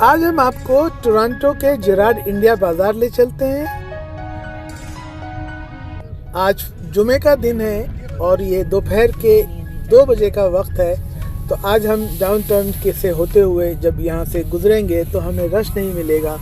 आज हम आपको टोरंटो के जेरार्ड इंडिया बाजार ले चलते हैं। आज जुमे का दिन है और ये दोपहर के 2 बजे का वक्त है। तो आज हम डाउनटाउन के से होते हुए जब यहाँ से गुजरेंगे तो हमें रश नहीं मिलेगा।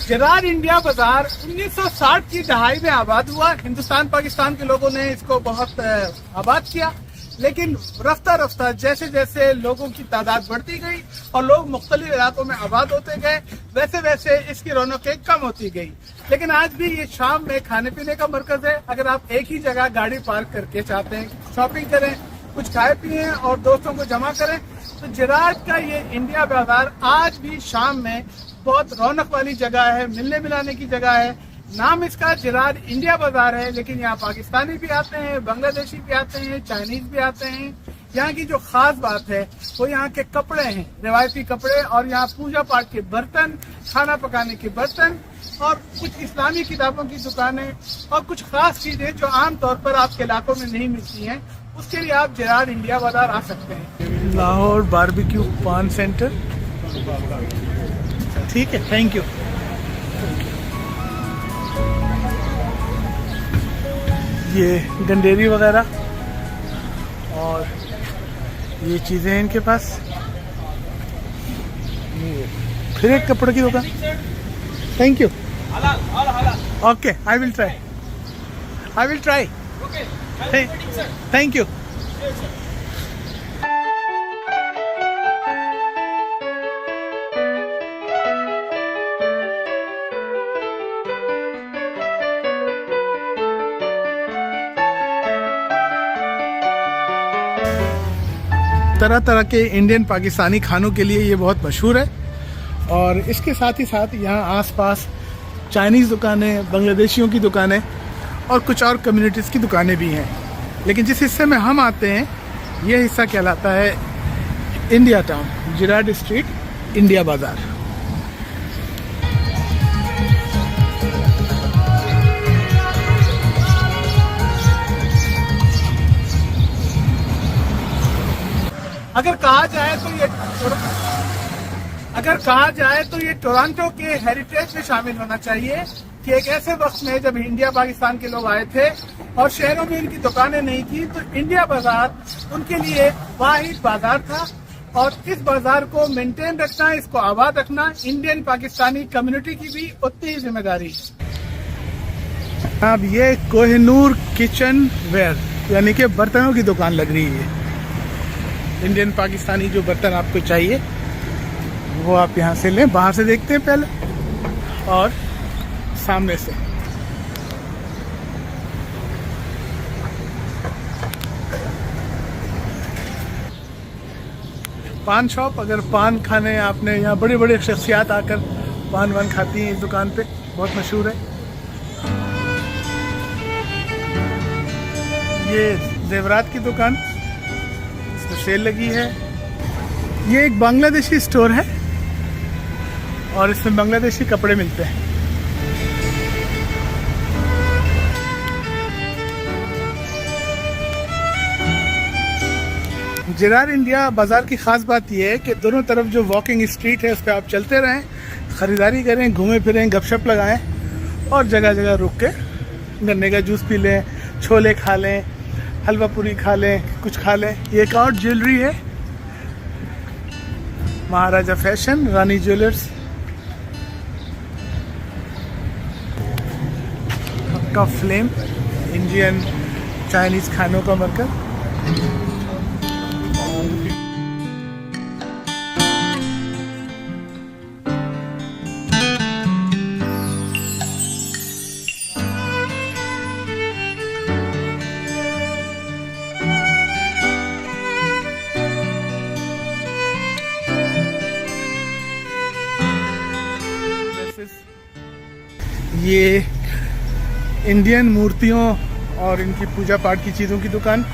जेरार्ड इंडिया बाजार 1960 की दहाई में आबाद हुआ। हिंदुस्तान पाकिस्तान के लोगों ने इसको बहुत आबाद किया, लेकिन रफ्ता रफ्ता जैसे जैसे लोगों की तादाद बढ़ती गई और लोग मुख्तलिफ इलाकों में आबाद होते गए, वैसे वैसे इसकी रौनकें कम होती गई। लेकिन आज भी ये शाम में खाने पीने का मरकज है। अगर आप एक ही जगह गाड़ी पार्क करके चाहते हैं शॉपिंग करें, कुछ खाए पिए और दोस्तों को जमा करें, तो जेरार्ड का ये इंडिया बाजार आज भी शाम में बहुत रौनक वाली जगह है, मिलने मिलाने की जगह है। नाम इसका जेरार्ड इंडिया बाजार है, लेकिन यहाँ पाकिस्तानी भी आते हैं, बांग्लादेशी भी आते हैं, चाइनीज भी आते हैं। यहाँ की जो खास बात है वो यहाँ के कपड़े हैं, रिवायती कपड़े, और यहाँ पूजा पाठ के बर्तन, खाना पकाने के बर्तन और कुछ इस्लामी किताबों की दुकानें और कुछ खास चीजें जो आम तौर पर आपके इलाकों में नहीं मिलती हैं। उसके लिए आप जेरार्ड इंडिया बाजार आ सकते हैं। लाहौर बारबेक्यू पान सेंटर, ठीक है, थैंक यू। ये गंडेरी वगैरह और ये चीजें हैं इनके पास। फिर एक कपड़े की दुकान, thank you. Okay, I will try, thank you. तरह तरह के इंडियन पाकिस्तानी खानों के लिए ये बहुत मशहूर है। और इसके साथ ही साथ यहाँ आसपास चाइनीज़ दुकानें, बांग्लादेशियों की दुकानें और कुछ और कम्युनिटीज़ की दुकानें भी हैं। लेकिन जिस हिस्से में हम आते हैं ये हिस्सा कहलाता है India town, Gerrard street, India Bazaar. अगर कहा जाए तो ये टोरंटो के हेरिटेज में शामिल होना चाहिए कि एक ऐसे वक्त में जब इंडिया पाकिस्तान के लोग आए थे और शहरों में इनकी दुकानें नहीं थी, तो इंडिया बाजार उनके लिए वाहिद बाजार था। और इस बाजार को मेंटेन रखना, इसको आबाद रखना इंडियन पाकिस्तानी कम्युनिटी की भी उतनी ही जिम्मेदारी है। अब ये कोहिनूर किचन वेयर यानी कि बर्तनों की दुकान लग रही है। इंडियन पाकिस्तानी जो बर्तन आपको चाहिए वो आप यहाँ से लें। बाहर से देखते हैं पहले और सामने से। पान शॉप, अगर पान खाने आपने, यहाँ बड़े बड़े शख्सियात आकर पान वान खाती हैं इस दुकान पे, बहुत मशहूर है। ये जेवरात की दुकान, इसमें सेल लगी है। ये एक बांग्लादेशी स्टोर है और इसमें बांग्लादेशी कपड़े मिलते हैं। जेरार्ड इंडिया बाजार की खास बात यह है कि दोनों तरफ जो वॉकिंग स्ट्रीट है उस पर आप चलते रहें, खरीदारी करें, घूमें फिरें, गपशप लगाएं और जगह जगह रुक के गन्ने का जूस पी लें, छोले खा लें, हलवा पूरी खा लें, कुछ खा लें। ये एक और ज्वेलरी है, महाराजा फैशन, रानी ज्वेलर्स। का फ्लेम, इंडियन चाइनीज खानों का मरकज। ये इंडियन मूर्तियों और इनकी पूजा पाठ की चीज़ों की दुकान।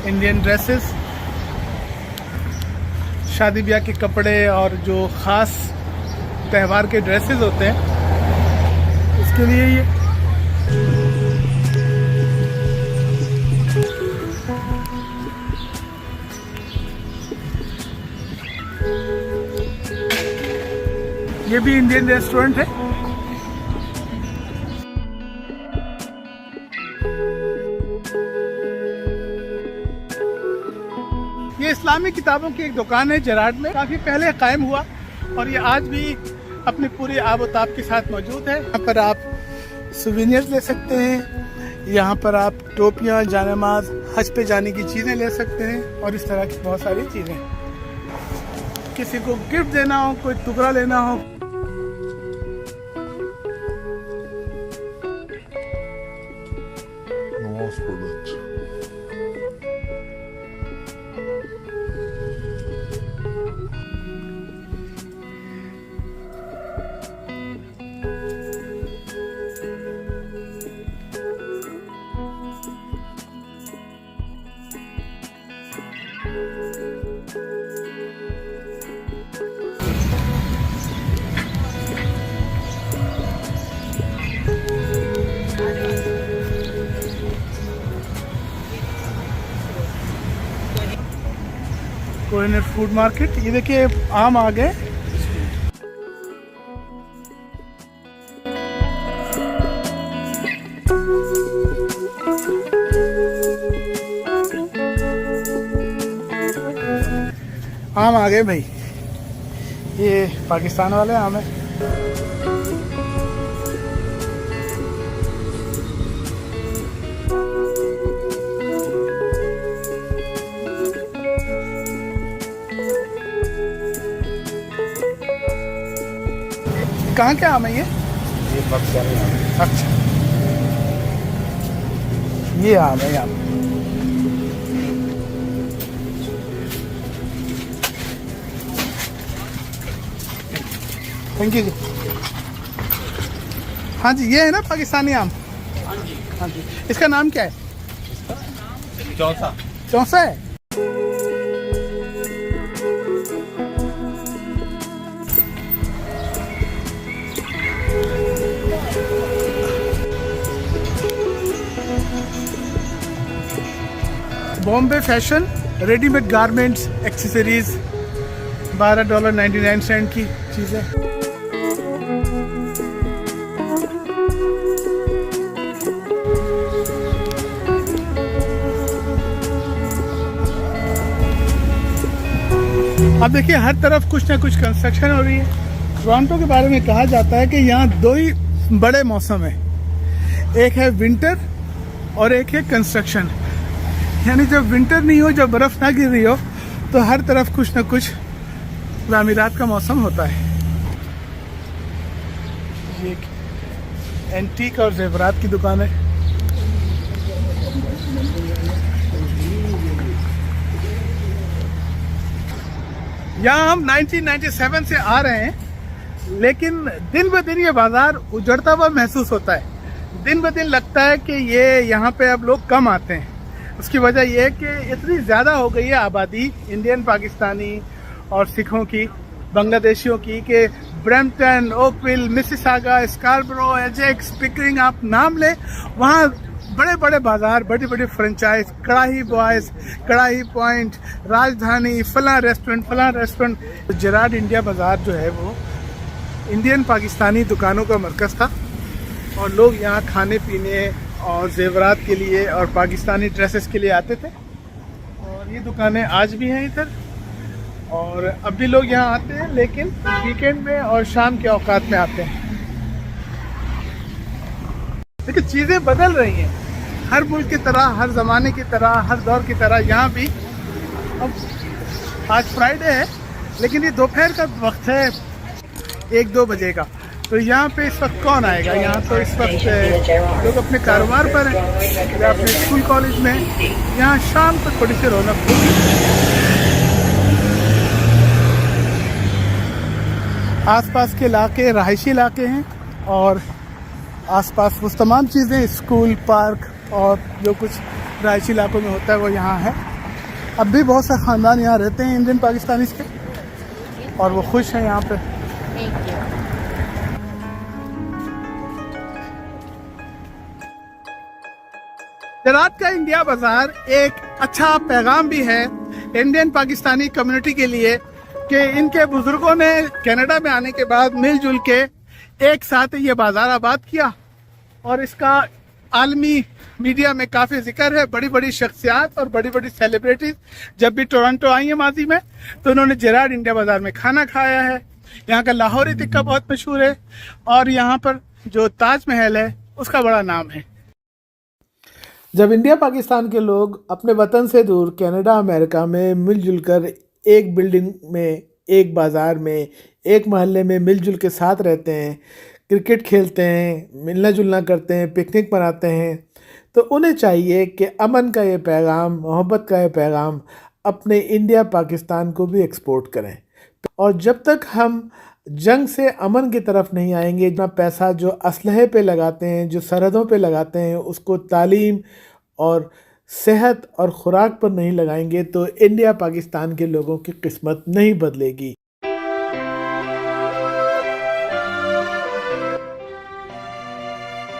इंडियन ड्रेसेस, शादी ब्याह के कपड़े और जो ख़ास त्यौहार के ड्रेसेस होते हैं उसके लिए ये भी इंडियन रेस्टोरेंट है। ये इस्लामिक किताबों की एक दुकान है जेराड में, काफी पहले कायम हुआ और ये आज भी अपने पूरे आबोताब के साथ मौजूद है। यहाँ पर आप सुवेनियर्स ले सकते हैं, यहाँ पर आप टोपियाँ, जानमाज, हज पे जाने की चीज़ें ले सकते हैं और इस तरह की बहुत सारी चीज़ें। किसी को गिफ्ट देना हो, कोई टुकड़ा लेना हो, कोहिनूर फूड मार्केट। ये देखिए आम आ गए। आम आ गए भाई, ये पाकिस्तान वाले आम है। कहाँ के आम है ये पाकिस्तानी आम है। अच्छा, ये आम है यहाँ। थैंक यू जी। हाँ जी, ये है ना पाकिस्तानी आम। हाँ जी, इसका नाम क्या है? चौसा। चौसा है। Bombay fashion readymade garments accessories, $12.99 की चीज़ें। अब देखिए हर तरफ कुछ ना कुछ कंस्ट्रक्शन हो रही है। टोरंटो के बारे में कहा जाता है कि यहाँ दो ही बड़े मौसम है, एक है विंटर और एक है कंस्ट्रक्शन। यानी जब विंटर नहीं हो, जब बर्फ ना गिर रही हो, तो हर तरफ कुछ ना कुछ तामीरात का मौसम होता है। ये एंटीक और जेवरात की दुकान है। यहाँ हम 1997 से आ रहे हैं, लेकिन दिन ब दिन ये बाजार उजड़ता हुआ महसूस होता है। दिन ब दिन लगता है कि ये यहाँ पे अब लोग कम आते हैं। उसकी वजह यह है कि इतनी ज़्यादा हो गई है आबादी इंडियन, पाकिस्तानी और सिखों की, बांग्लादेशियों की, कि Brampton, Oakville, Mississauga, स्कार्बरो, Ajax, Pickering, आप नाम लें, वहाँ बड़े बड़े बाजार, बड़ी बड़ी फ्रेंचाइज, कड़ाही बॉयज़, कड़ाही पॉइंट, राजधानी, फलां रेस्टोरेंट। जेराड इंडिया बाज़ार जो है वो इंडियन पाकिस्तानी दुकानों का मरकज़ था और लोग यहाँ खाने पीने और जेवरात के लिए और पाकिस्तानी ड्रेसेस के लिए आते थे। और ये दुकानें आज भी हैं इधर, और अब भी लोग यहाँ आते हैं, लेकिन वीकेंड में और शाम के औकात में आते हैं। लेकिन चीज़ें बदल रही हैं, हर मुल्क की तरह, हर ज़माने की तरह, हर दौर की तरह यहाँ भी। अब आज फ्राइडे है, लेकिन ये दोपहर का वक्त है, 1-2 बजे का, तो यहाँ पे इस वक्त कौन आएगा? यहाँ तो इस वक्त लोग अपने कारोबार पर हैं या अपने स्कूल कॉलेज में। यहाँ शाम को थोड़ी सी रौनक होगी। आसपास के इलाके रहायशी इलाके हैं और आसपास वो तमाम चीज़ें, स्कूल, पार्क और जो कुछ रहायशी इलाकों में होता है वो यहाँ है। अब भी बहुत से ख़ानदान यहाँ रहते हैं इंडियन पाकिस्तानी के। और वो खुश हैं यहाँ पे। Thank you. गुजरात का इंडिया बाजार एक अच्छा पैगाम भी है इंडियन पाकिस्तानी कम्युनिटी के लिए कि इनके बुजुर्गों ने कनाडा में आने के बाद मिलजुल के एक साथ ये बाजार आबाद किया और इसका आलमी मीडिया में काफ़ी जिक्र है। बड़ी बड़ी शख्सियात और बड़ी बड़ी सेलिब्रिटीज जब भी टोरंटो आई है माजी में तो उन्होंने जेराड इंडिया बाजार में खाना खाया है। यहाँ का लाहौरी टिक्का बहुत मशहूर है और यहाँ पर जो ताजमहल है उसका बड़ा नाम है। जब इंडिया पाकिस्तान के लोग अपने वतन से दूर कनाडा अमेरिका में मिलजुल कर एक बिल्डिंग में, एक बाज़ार में, एक मोहल्ले में मिलजुल के साथ रहते हैं, क्रिकेट खेलते हैं, मिलना जुलना करते हैं, पिकनिक मनाते हैं, तो उन्हें चाहिए कि अमन का ये पैगाम, मोहब्बत का ये पैगाम अपने इंडिया पाकिस्तान को भी एक्सपोर्ट करें। और जब तक हम जंग से अमन की तरफ नहीं आएंगे, इतना पैसा जो असलहे पे लगाते हैं, जो सरहदों पे लगाते हैं, उसको तालीम और सेहत और ख़ुराक पर नहीं लगाएंगे तो इंडिया पाकिस्तान के लोगों की किस्मत नहीं बदलेगी।